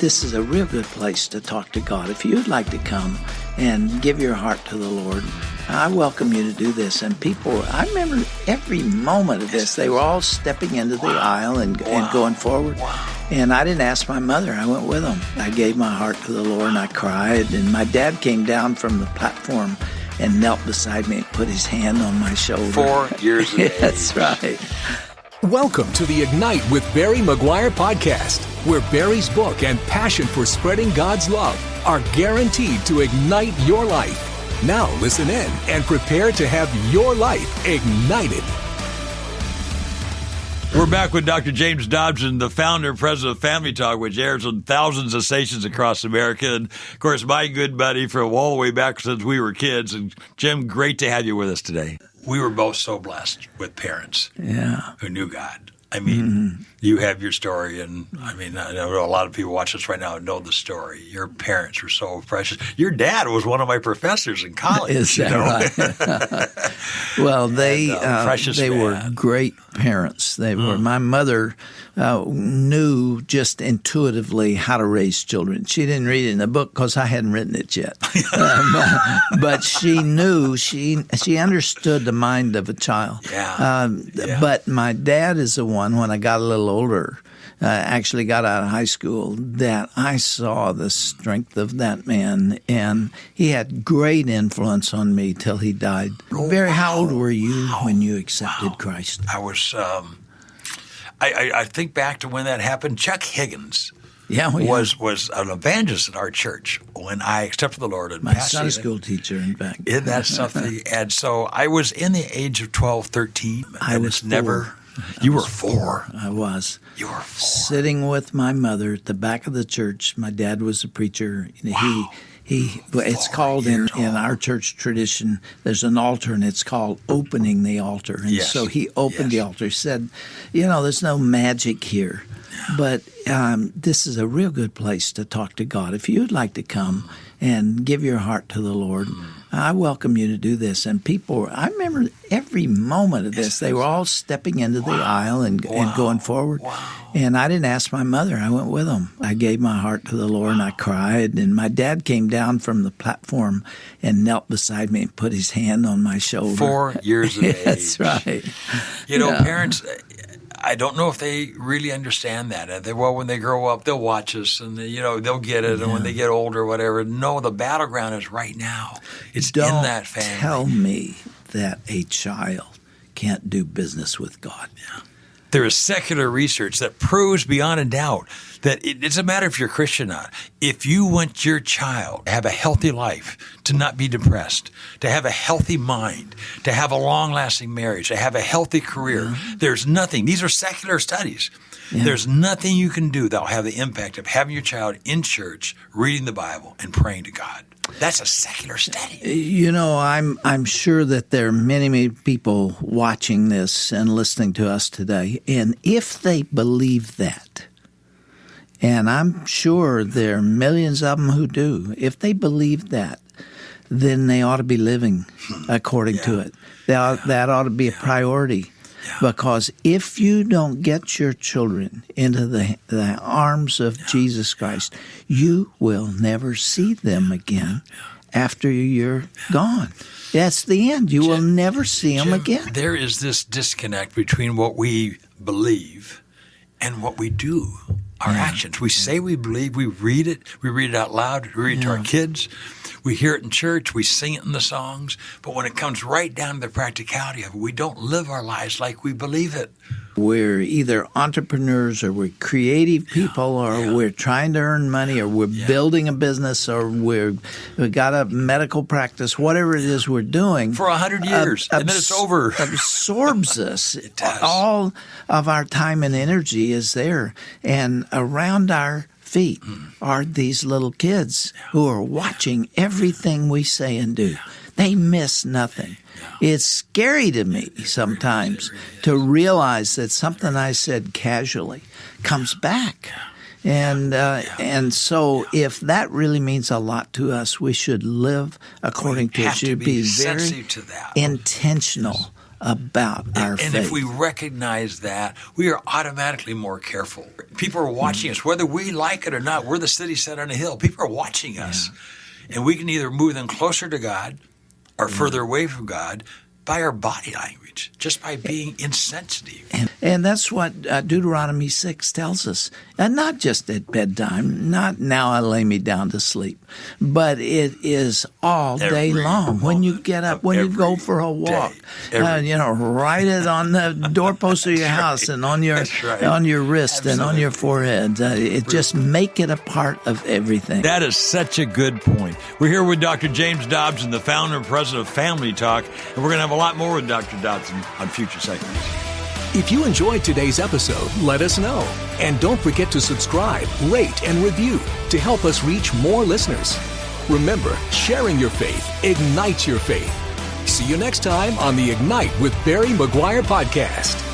this is a real good place to talk to God. If you'd like to come and give your heart to the Lord, I welcome you to do this. And people, I remember every moment of this. They were all stepping into the aisle and going forward. And I didn't ask my mother. I went with them. I gave my heart to the Lord, and I cried. And my dad came down from the platform and knelt beside me and put his hand on my shoulder. 4 years of age. That's right. Welcome to the Ignite with Barry McGuire podcast, where Barry's book and passion for spreading God's love are guaranteed to ignite your life. Now listen in and prepare to have your life ignited. We're back with Dr. James Dobson, the founder and president of Family Talk, which airs on thousands of stations across America. And, of course, my good buddy from all the way back since we were kids. And, Jim, great to have you with us today. We were both so blessed with parents who knew God. I mean, you have your story, and I mean, I know a lot of people watch this right now and know the story. Your parents were so precious. Your dad was one of my professors in college. Is that right? Well, they were great parents. They were. My mother knew just intuitively how to raise children. She didn't read it in the book because I hadn't written it yet, but she knew. She understood the mind of a child. But my dad is the one. When I got a little older, actually got out of high school, that I saw the strength of that man, and he had great influence on me till he died. Barry, how old were you when you accepted Christ? I was, I think back to when that happened. Chuck Higgins was an evangelist in our church when I accepted the Lord. My Sunday school teacher, in fact. Isn't that something? And so I was in the age of 12, 13. I was four. You were 4. I was. You were 4. Sitting with my mother at the back of the church. My dad was a preacher. It's called in our church tradition, there's an altar, and it's called opening the altar. And so he opened the altar. He said, there's no magic here, but this is a real good place to talk to God. If you'd like to come and give your heart to the Lord, I welcome you to do this. And people, I remember every moment of this. They were all stepping into the aisle and going forward. And I didn't ask my mother. I went with them. I gave my heart to the Lord, and I cried. And my dad came down from the platform and knelt beside me and put his hand on my shoulder. 4 years of age. That's right. Parents, I don't know if they really understand that. When they grow up, they'll watch us, and they'll get it. And when they get older, whatever. No, the battleground is right now. It's in that family. Don't tell me that a child can't do business with God. Yeah. There is secular research that proves beyond a doubt that it doesn't matter if you're Christian or not. If you want your child to have a healthy life, to not be depressed, to have a healthy mind, to have a long-lasting marriage, to have a healthy career, there's nothing. These are secular studies. Yeah. There's nothing you can do that will have the impact of having your child in church, reading the Bible, and praying to God. That's a secular study. I'm sure that there are many, many people watching this and listening to us today, and if they believe that, and I'm sure there are millions of them who do, if they believe that, then they ought to be living according to it. That ought to be a priority. Because if you don't get your children into the arms of Jesus Christ, you will never see them again after you're gone. That's the end. You will never see them again. There is this disconnect between what we believe and what we do, our actions. We say we believe, we read it out loud, we read it to our kids. We hear it in church, we sing it in the songs, but when it comes right down to the practicality of it, we don't live our lives like we believe it. We're either entrepreneurs, or we're creative people, or we're trying to earn money, or we're building a business, or we've got a medical practice, whatever it is we're doing. For 100 years, and then it's over. Absorbs us. It does. All of our time and energy is there. And around our feet are these little kids who are watching everything we say and do. They miss nothing. It's scary to me sometimes to realize that something I said casually comes back. And so if that really means a lot to us, we should live according to it. We should be very intentional about our faith. And if we recognize that, we are automatically more careful. People are watching us, whether we like it or not. We're the city set on a hill. People are watching us. And we can either move them closer to God or further away from God by our body language, just by being insensitive. And that's what Deuteronomy 6 tells us. And not just at bedtime, not now I lay me down to sleep, but it is all day long. When you get up, when you go for a walk, write it on the doorpost of your house and on your on your wrist and on your forehead. Just make it a part of everything. That is such a good point. We're here with Dr. James Dobson, the founder and president of Family Talk, and we're going to have a lot more with Dr. Dobson on future segments. If you enjoyed today's episode, let us know. And don't forget to subscribe, rate, and review to help us reach more listeners. Remember, sharing your faith ignites your faith. See you next time on the Ignite with Barry McGuire podcast.